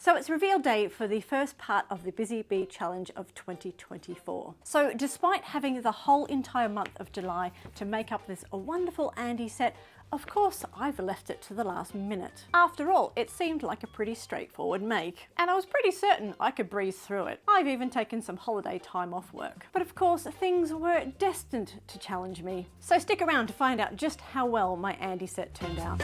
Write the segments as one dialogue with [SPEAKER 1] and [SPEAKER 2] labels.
[SPEAKER 1] So it's reveal day for the first part of the Busy Bee Challenge of 2024. So despite having the whole entire month of July to make up this wonderful Andi set, of course I've left it to the last minute. After all, it seemed like a pretty straightforward make, and I was pretty certain I could breeze through it. I've even taken some holiday time off work. But of course, things were destined to challenge me. So stick around to find out just how well my Andi set turned out.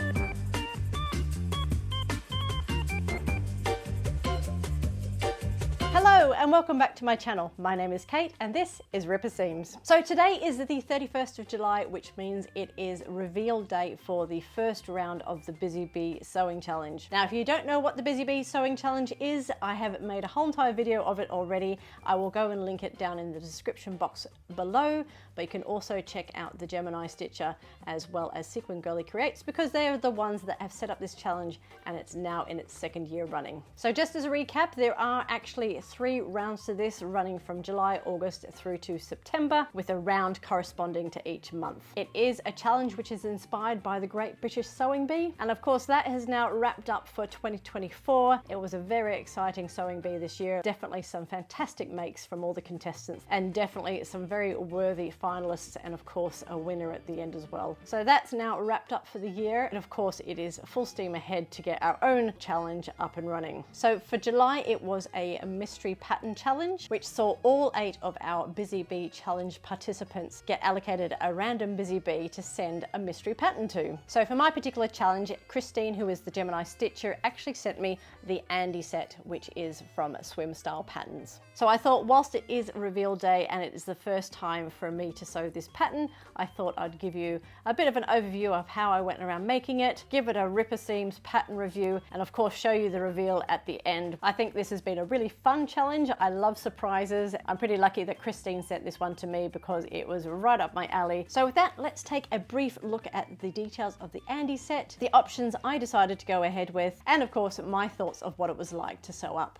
[SPEAKER 1] Hello and welcome back to my channel. My name is Kate and this is Ripper Seams. So today is the 31st of July, which means it is reveal day for the first round of the Busy Bee Sewing Challenge. Now, if you don't know what the Busy Bee Sewing Challenge is, I have made a whole entire video of it already. I will go and link it down in the description box below, but you can also check out the Gemini Stitcher as well as Sequin Girly Creates, because they are the ones that have set up this challenge and it's now in its second year running. So just as a recap, there are actually 3 rounds to this, running from July, August through to September, with a round corresponding to each month. It is a challenge which is inspired by the Great British Sewing Bee, and of course that has now wrapped up for 2024. It was a very exciting sewing bee this year. Definitely some fantastic makes from all the contestants, and definitely some very worthy finalists, and of course a winner at the end as well. So that's now wrapped up for the year, and of course it is full steam ahead to get our own challenge up and running. So for July it was a mystery pattern challenge, which saw all 8 of our Busy Bee Challenge participants get allocated a random busy bee to send a mystery pattern to. So for my particular challenge, Christine, who is the Gemini Stitcher, actually sent me the Andi Set, which is from Swim Style Patterns. So I thought, whilst it is reveal day and it is the first time for me to sew this pattern, I thought I'd give you a bit of an overview of how I went around making it, give it a Ripper Seams pattern review, and of course show you the reveal at the end. I think this has been a really fun challenge. I love surprises. I'm pretty lucky that Christine sent this one to me because it was right up my alley. So with that, let's take a brief look at the details of the Andi set, the options I decided to go ahead with, and of course my thoughts of what it was like to sew up.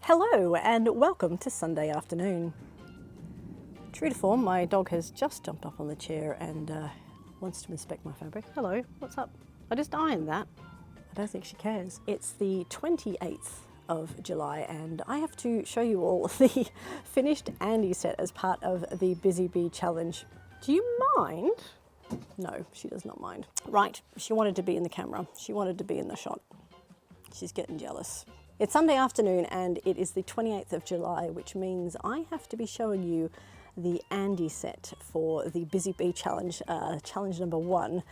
[SPEAKER 1] Hello and welcome to Sunday afternoon. True to form, my dog has just jumped up on the chair and wants to inspect my fabric. Hello, what's up? I just ironed that. I don't think she cares. It's the 28th of July and I have to show you all the finished Andi set as part of the Busy Bee Challenge. Do you mind? No, she does not mind. Right, she wanted to be in the camera. She wanted to be in the shot. She's getting jealous. It's Sunday afternoon and it is the 28th of July, which means I have to be showing you the Andi set for the Busy Bee Challenge, challenge number 1,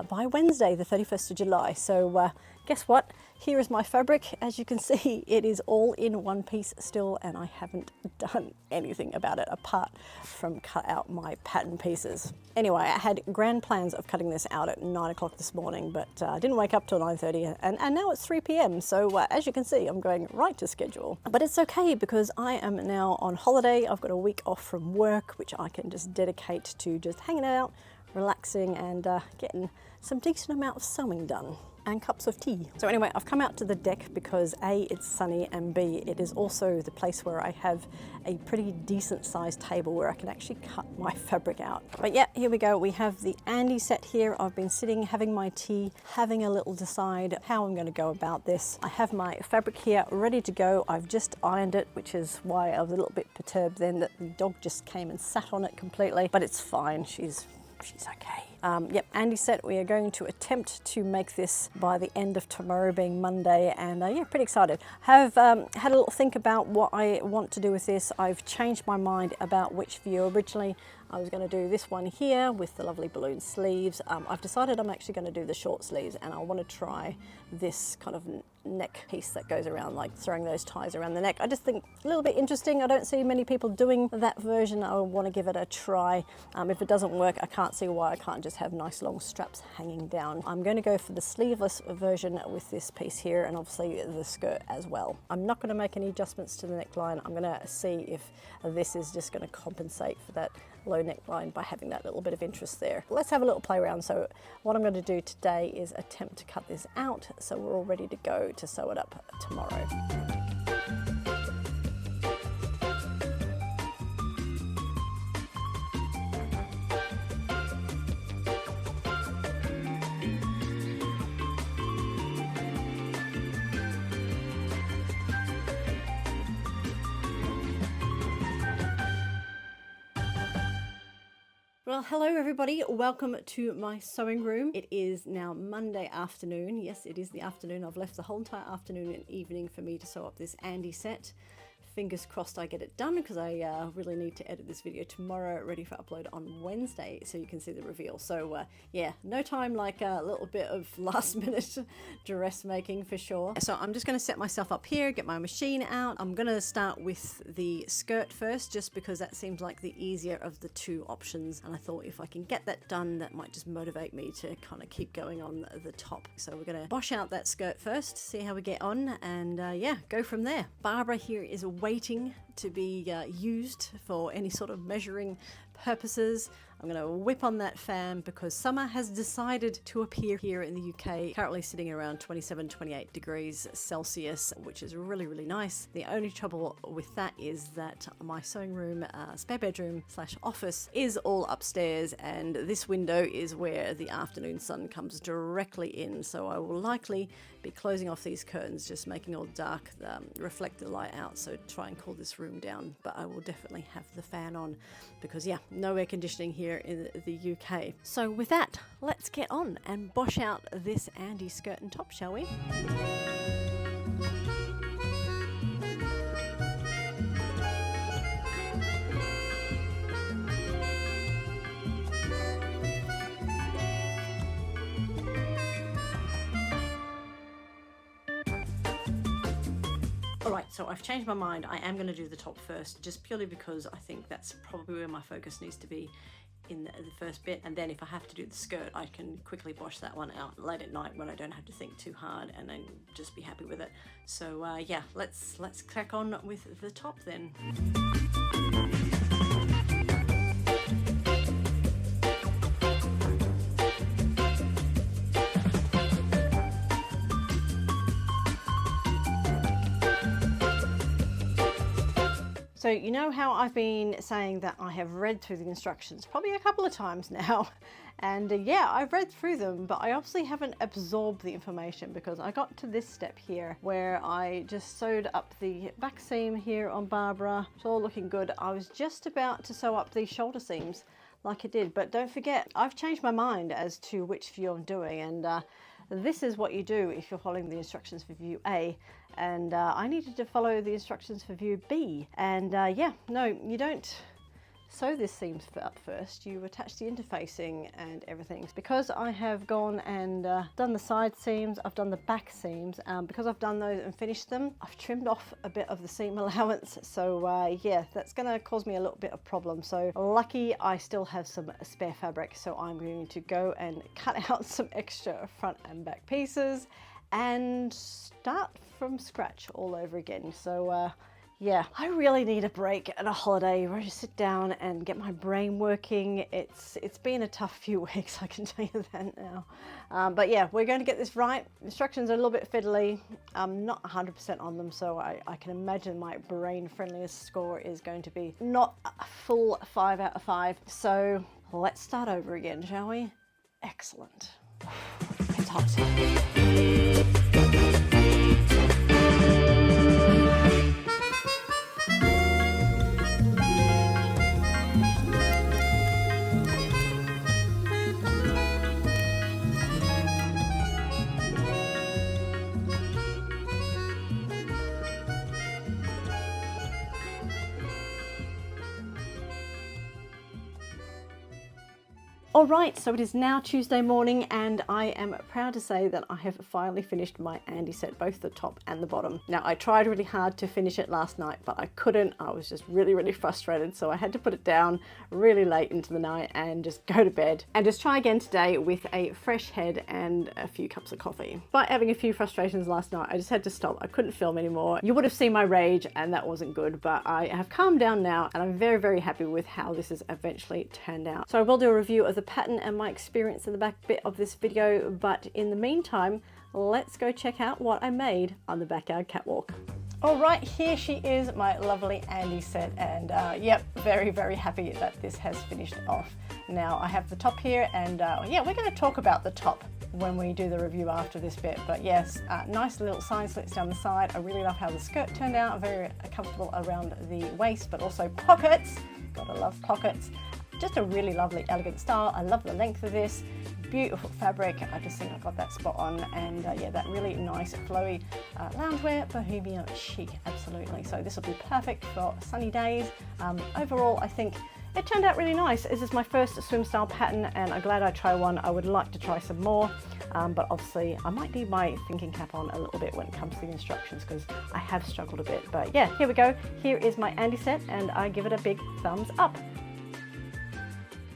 [SPEAKER 1] by Wednesday, the 31st of July. So guess what? Here is my fabric. As you can see, it is all in one piece still, and I haven't done anything about it apart from cut out my pattern pieces. Anyway, I had grand plans of cutting this out at 9 o'clock this morning, but I didn't wake up till 9:30, and now it's 3 p.m. So as you can see, I'm going right to schedule. But it's okay because I am now on holiday. I've got a week off from work, which I can just dedicate to just hanging out, relaxing, and getting some decent amount of sewing done. And cups of tea. So anyway, I've come out to the deck because A, it's sunny, and B, it is also the place where I have a pretty decent sized table where I can actually cut my fabric out. But yeah, here we go. We have the Andi set here. I've been sitting, having my tea, having a little decide how I'm going to go about this. I have my fabric here ready to go. I've just ironed it, which is why I was a little bit perturbed then that the dog just came and sat on it completely, but it's fine. She's okay. Yep, Andi set, we are going to attempt to make this by the end of tomorrow, being Monday, and yeah, pretty excited. Have had a little think about what I want to do with this. I've changed my mind about which view. Originally, I was going to do this one here with the lovely balloon sleeves. I've decided I'm actually going to do the short sleeves, and I want to try this kind of neck piece that goes around, like throwing those ties around the neck. I just think a little bit interesting. I don't see many people doing that version. I want to give it a try. If it doesn't work, I can't see why I can't just have nice long straps hanging down. I'm going to go for the sleeveless version with this piece here, and obviously the skirt as well. I'm not going to make any adjustments to the neckline. I'm going to see if this is just going to compensate for that low neckline by having that little bit of interest there. Let's have a little play around. So what I'm going to do today is attempt to cut this out so we're all ready to go to sew it up tomorrow. Well, hello everybody. Welcome to my sewing room. It is now Monday afternoon. Yes, it is the afternoon. I've left the whole entire afternoon and evening for me to sew up this Andi set. Fingers crossed I get it done because I really need to edit this video tomorrow, ready for upload on Wednesday so you can see the reveal. So yeah, no time like a little bit of last minute dress making for sure. So I'm just going to set myself up here, get my machine out. I'm going to start with the skirt first just because that seems like the easier of the two options, and I thought if I can get that done that might just motivate me to kind of keep going on the top. So we're going to wash out that skirt first, see how we get on, and yeah, go from there. Barbara here is waiting to be used for any sort of measuring purposes. I'm going to whip on that fan because summer has decided to appear here in the UK, currently sitting around 27-28 degrees Celsius, which is really, really nice. The only trouble with that is that my sewing room, spare bedroom / office is all upstairs, and this window is where the afternoon sun comes directly in, so I will likely be closing off these curtains, just making all dark, reflect the light out, so try and cool this room down. But I will definitely have the fan on because yeah, no air conditioning here in the UK. So with that, let's get on and bosh out this Andi skirt and top, shall we? Alright, so I've changed my mind. I am going to do the top first, just purely because I think that's probably where my focus needs to be in the first bit, and then if I have to do the skirt, I can quickly wash that one out late at night when I don't have to think too hard, and then just be happy with it. So yeah, let's crack on with the top then. So you know how I've been saying that I have read through the instructions probably a couple of times now, and yeah, I've read through them, but I obviously haven't absorbed the information because I got to this step here where I just sewed up the back seam here on Barbara. It's all looking good. I was just about to sew up the shoulder seams like I did, but don't forget, I've changed my mind as to which view I'm doing, and this is what you do if you're following the instructions for view A, and I needed to follow the instructions for view B, and yeah, no, you don't sew this seam up first, you attach the interfacing and everything. Because I have gone and done the side seams, I've done the back seams, because I've done those and finished them, I've trimmed off a bit of the seam allowance, so yeah, that's going to cause me a little bit of problem. So lucky I still have some spare fabric, so I'm going to go and cut out some extra front and back pieces and start from scratch all over again. So yeah, I really need a break and a holiday where I just sit down and get my brain working. It's been a tough few weeks, I can tell you that now. But yeah, we're going to get this right. Instructions are a little bit fiddly. I'm not 100% on them, so I can imagine my brain friendliness score is going to be not a full 5 out of 5. So let's start over again, shall we? Excellent. It's hot. Alright, so it is now Tuesday morning, and I am proud to say that I have finally finished my Andi set, both the top and the bottom. Now, I tried really hard to finish it last night, but I couldn't. I was just really frustrated, so I had to put it down really late into the night and just go to bed and just try again today with a fresh head and a few cups of coffee. Despite having a few frustrations last night, I just had to stop. I couldn't film anymore. You would have seen my rage, and that wasn't good, but I have calmed down now, and I'm very happy with how this has eventually turned out. So I will do a review of the pattern and my experience in the back bit of this video, but in the meantime, let's go check out what I made on the backyard catwalk. All right, here she is, my lovely Andi set, and yep, very happy that this has finished off. Now I have the top here, and yeah, we're going to talk about the top when we do the review after this bit. But yes, nice little side slits down the side. I really love how the skirt turned out, very comfortable around the waist, but also pockets. Gotta love pockets. just a really lovely, elegant style. I love the length of this. Beautiful fabric. I just think I got that spot on, and yeah, that really nice flowy loungewear, bohemian chic, absolutely. So this will be perfect for sunny days. Overall, I think it turned out really nice. This is my first swim style pattern, and I'm glad I tried one. I would like to try some more, but obviously I might need my thinking cap on a little bit when it comes to the instructions, because I have struggled a bit. But yeah, here we go. Here is my Andi Set, and I give it a big thumbs up.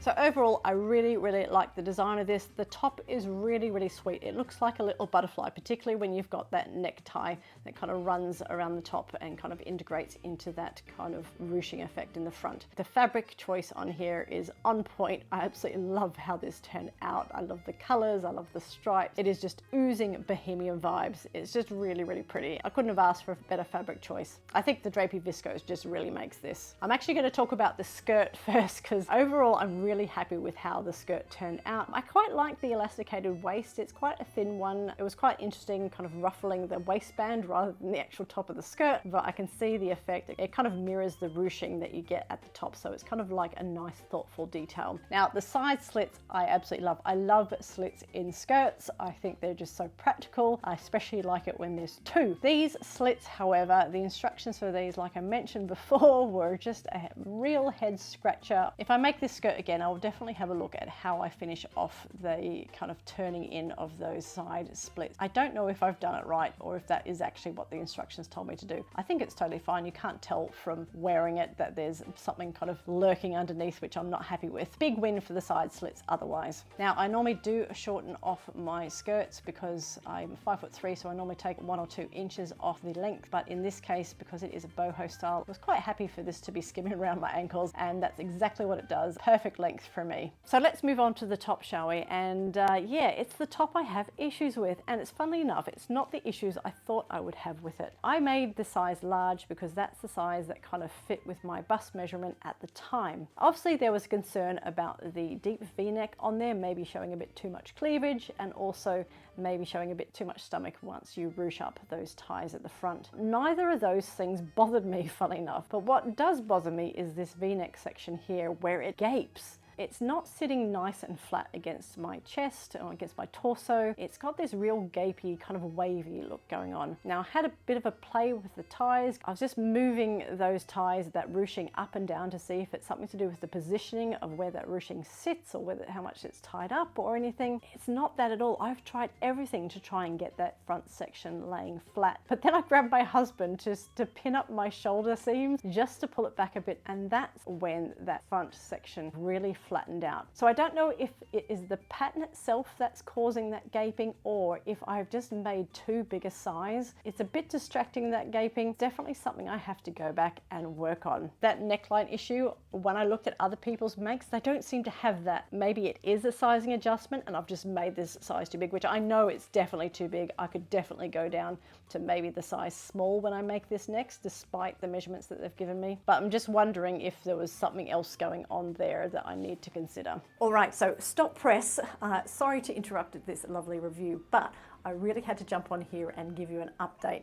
[SPEAKER 1] So overall, I really like the design of this. The top is really sweet. It looks like a little butterfly, particularly when you've got that necktie that kind of runs around the top and kind of integrates into that kind of ruching effect in the front. The fabric choice on here is on point. I absolutely love how this turned out. I love the colors, I love the stripes. It is just oozing bohemian vibes. It's just really pretty. I couldn't have asked for a better fabric choice. I think the drapey viscose just really makes this. I'm actually going to talk about the skirt first, because overall I'm really happy with how the skirt turned out. I quite like the elasticated waist. It's quite a thin one. It was quite interesting, kind of ruffling the waistband rather than the actual top of the skirt, but I can see the effect. It kind of mirrors the ruching that you get at the top, so it's kind of like a nice thoughtful detail. Now the side slits I absolutely love. I love slits in skirts. I think they're just so practical. I especially like it when there's two. These slits, however, the instructions for these, like I mentioned before, were just a real head scratcher. If I make this skirt again, I'll definitely have a look at how I finish off the kind of turning in of those side splits. I don't know if I've done it right or if that is actually what the instructions told me to do. I think it's totally fine. You can't tell from wearing it that there's something kind of lurking underneath, which I'm not happy with. Big win for the side slits otherwise. Now I normally do shorten off my skirts because I'm 5'3", so I normally take 1 or 2 inches off the length, but in this case, because it is a boho style, I was quite happy for this to be skimming around my ankles, and that's exactly what it does. Perfect length for me. So let's move on to the top, shall we? And yeah, it's the top I have issues with, and it's funnily enough, it's not the issues I thought I would have with it. I made the size large because that's the size that kind of fit with my bust measurement at the time. Obviously there was concern about the deep V-neck on there, maybe showing a bit too much cleavage, and also maybe showing a bit too much stomach once you ruche up those ties at the front. Neither of those things bothered me, funnily enough, but what does bother me is this V-neck section here where it gapes. It's not sitting nice and flat against my chest or against my torso. It's got this real gapey, kind of wavy look going on. Now I had a bit of a play with the ties. I was just moving those ties, that ruching up and down, to see if it's something to do with the positioning of where that ruching sits, or whether how much it's tied up or anything. It's not that at all. I've tried everything to try and get that front section laying flat. But then I grabbed my husband to pin up my shoulder seams just to pull it back a bit, and that's when that front section really flattened out. So I don't know if it is the pattern itself that's causing that gaping, or if I've just made too big a size. It's a bit distracting, that gaping. Definitely something I have to go back and work on. That neckline issue, when I looked at other people's makes, they don't seem to have that. Maybe it is a sizing adjustment and I've just made this size too big, which I know it's definitely too big. I could definitely go down to maybe the size small when I make this next, despite the measurements that they've given me. But I'm just wondering if there was something else going on there that I need to consider. All right, so stop press. Sorry to interrupt this lovely review, but I really had to jump on here and give you an update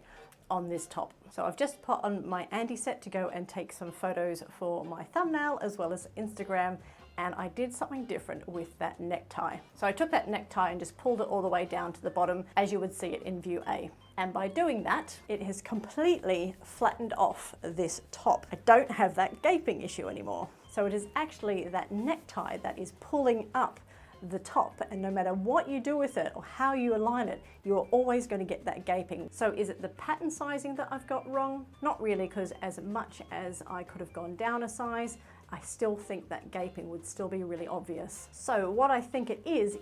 [SPEAKER 1] on this top. So I've just put on my Andi Set to go and take some photos for my thumbnail as well as Instagram, and I did something different with that necktie. So I took that necktie and just pulled it all the way down to the bottom, as you would see it in view A. And by doing that, it has completely flattened off this top. I don't have that gaping issue anymore. So it is actually that necktie that is pulling up the top, and no matter what you do with it or how you align it, you're always going to get that gaping. So is it the pattern sizing that I've got wrong? Not really, because as much as I could have gone down a size, I still think that gaping would still be really obvious. So what I think it is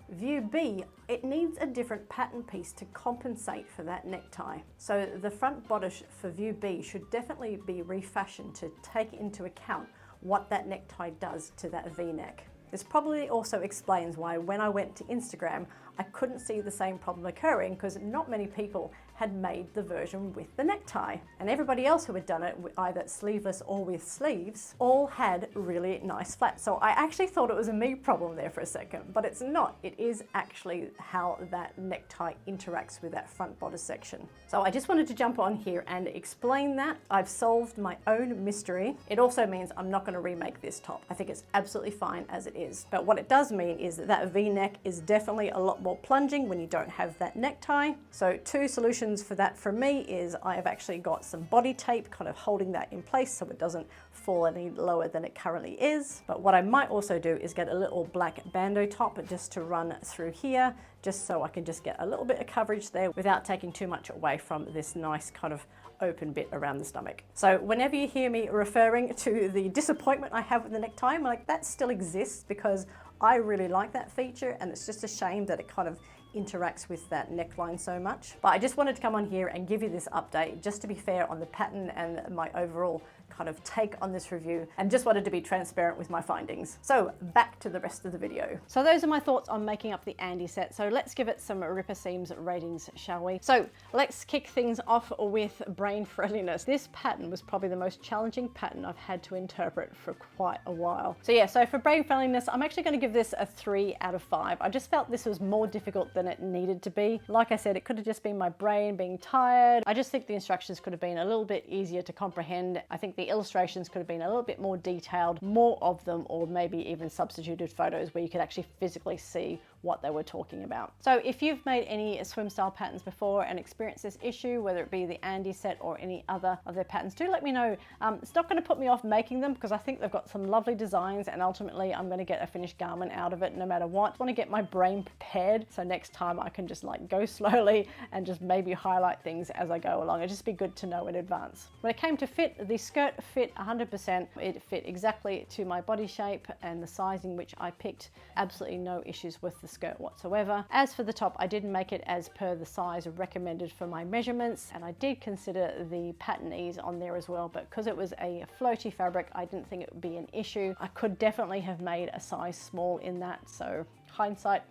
[SPEAKER 1] view B, it needs a different pattern piece to compensate for that necktie. So the front bodice for view B should definitely be refashioned to take into account what that necktie does to that V-neck. This probably also explains why when I went to Instagram, I couldn't see the same problem occurring because not many people had made the version with the necktie. And everybody else who had done it, either sleeveless or with sleeves, all had really nice flats. So I actually thought it was a me problem there for a second, but it's not. It is actually how that necktie interacts with that front bodice section. So I just wanted to jump on here and explain that. I've solved my own mystery. It also means I'm not going to remake this top. I think it's absolutely fine as it is. But what it does mean is that that V-neck is definitely a lot more plunging when you don't have that necktie. So two solutions for that for me is I have actually got some body tape kind of holding that in place so it doesn't fall any lower than it currently is. But what I might also do is get a little black bandeau top just to run through here, just so I can just get a little bit of coverage there without taking too much away from this nice kind of open bit around the stomach. So whenever you hear me referring to the disappointment I have with the necktie, I'm like, that still exists because I really like that feature, and it's just a shame that it kind of interacts with that neckline so much. But I just wanted to come on here and give you this update just to be fair on the pattern and my overall kind of take on this review, and just wanted to be transparent with my findings. So back to the rest of the video. So those are my thoughts on making up the Andi set. So let's give it some Ripper Seams ratings, shall we? So let's kick things off with brain friendliness. This pattern was probably the most challenging pattern I've had to interpret for quite a while. So yeah, so for brain friendliness, I'm actually going to give this a 3 out of 5. I just felt this was more difficult than it needed to be. Like I said, it could have just been my brain being tired. I just think the instructions could have been a little bit easier to comprehend. I think the illustrations could have been a little bit more detailed, more of them, or maybe even substituted photos where you could actually physically see what they were talking about. So if you've made any swim style patterns before and experienced this issue, whether it be the Andi set or any other of their patterns, do let me know. It's not going to put me off making them because I think they've got some lovely designs, and ultimately I'm going to get a finished garment out of it no matter what. I want to get my brain prepared so next time I can just like go slowly and just maybe highlight things as I go along. It'd just be good to know in advance. When it came to fit, the skirt fit 100%. It fit exactly to my body shape and the sizing which I picked. Absolutely no issues with the skirt whatsoever. As for the top, I didn't make it as per the size recommended for my measurements, and I did consider the pattern ease on there as well, but because it was a floaty fabric, I didn't think it would be an issue. I could definitely have made a size small in that, so hindsight,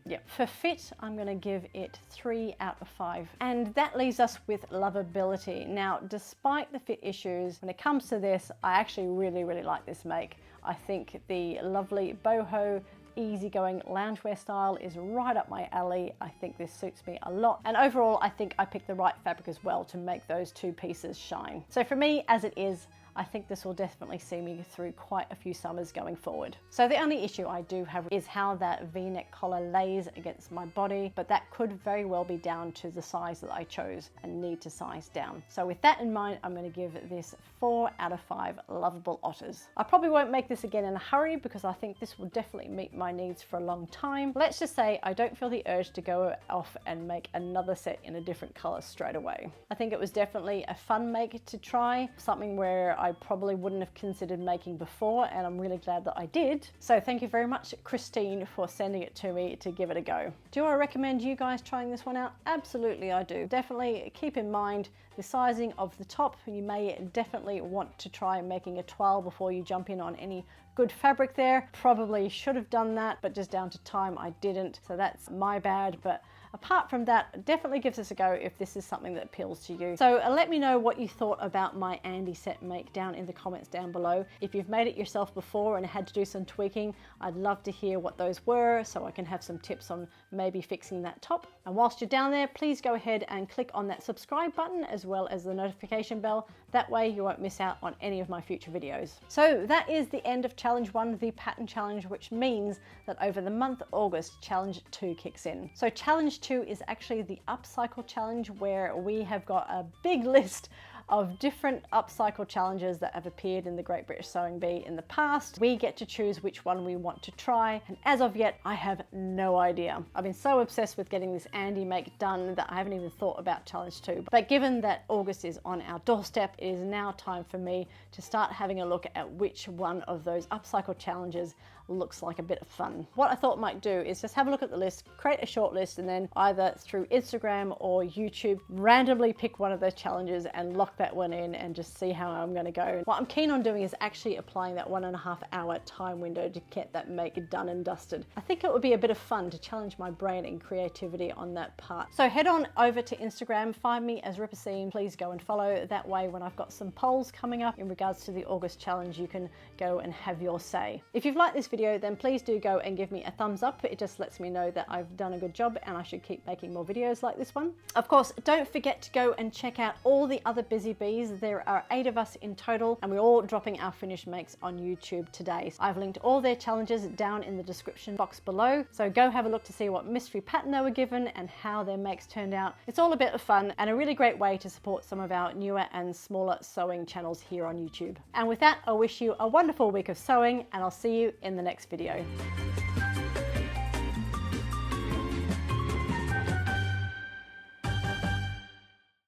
[SPEAKER 1] yeah. For fit, I'm going to give it 3 out of 5. And that leaves us with lovability. Now, despite the fit issues, when it comes to this, I actually really like this make. I think the lovely boho easygoing loungewear style is right up my alley. I think this suits me a lot, and overall I think I picked the right fabric as well to make those two pieces shine. So for me, as it is, I think this will definitely see me through quite a few summers going forward. So the only issue I do have is how that V-neck collar lays against my body, but that could very well be down to the size that I chose and need to size down. So with that in mind, I'm going to give this 4 out of 5 lovable otters. I probably won't make this again in a hurry because I think this will definitely meet my needs for a long time. Let's just say I don't feel the urge to go off and make another set in a different color straight away. I think it was definitely a fun make to try, something where I probably wouldn't have considered making before, and I'm really glad that I did. So thank you very much, Christine, for sending it to me to give it a go. Do I recommend you guys trying this one out? Absolutely I do. Definitely keep in mind the sizing of the top. You may definitely want to try making a toile before you jump in on any good fabric there. Probably should have done that, but just down to time I didn't, so that's my bad. But apart from that, definitely give this a go if this is something that appeals to you. So let me know what you thought about my Andi set make down in the comments down below. If you've made it yourself before and had to do some tweaking, I'd love to hear what those were so I can have some tips on maybe fixing that top. And whilst you're down there, please go ahead and click on that subscribe button as well as the notification bell. That way you won't miss out on any of my future videos. So that is the end of challenge 1, the pattern challenge, which means that over the month of August, challenge 2 kicks in. So challenge 2 is actually the upcycle challenge, where we have got a big list of different upcycle challenges that have appeared in the Great British Sewing Bee in the past. We get to choose which one we want to try, and as of yet, I have no idea. I've been so obsessed with getting this Andi make done that I haven't even thought about challenge 2. But given that August is on our doorstep, it is now time for me to start having a look at which one of those upcycle challenges looks like a bit of fun. What I thought might do is just have a look at the list, create a short list, and then either through Instagram or YouTube randomly pick one of those challenges and lock that one in and just see how I'm gonna go. What I'm keen on doing is actually applying that 1.5 hour time window to get that make done and dusted. I think it would be a bit of fun to challenge my brain and creativity on that part. So head on over to Instagram, find me as Ripperseam, please go and follow. That way when I've got some polls coming up in regards to the August challenge, you can go and have your say. If you've liked this video, then please do go and give me a thumbs up. It just lets me know that I've done a good job and I should keep making more videos like this one. Of course, don't forget to go and check out all the other busy bees. There are 8 of us in total and we're all dropping our finished makes on YouTube today. I've linked all their challenges down in the description box below, so go have a look to see what mystery pattern they were given and how their makes turned out. It's all a bit of fun and a really great way to support some of our newer and smaller sewing channels here on YouTube. And with that, I wish you a wonderful week of sewing and I'll see you in the next video.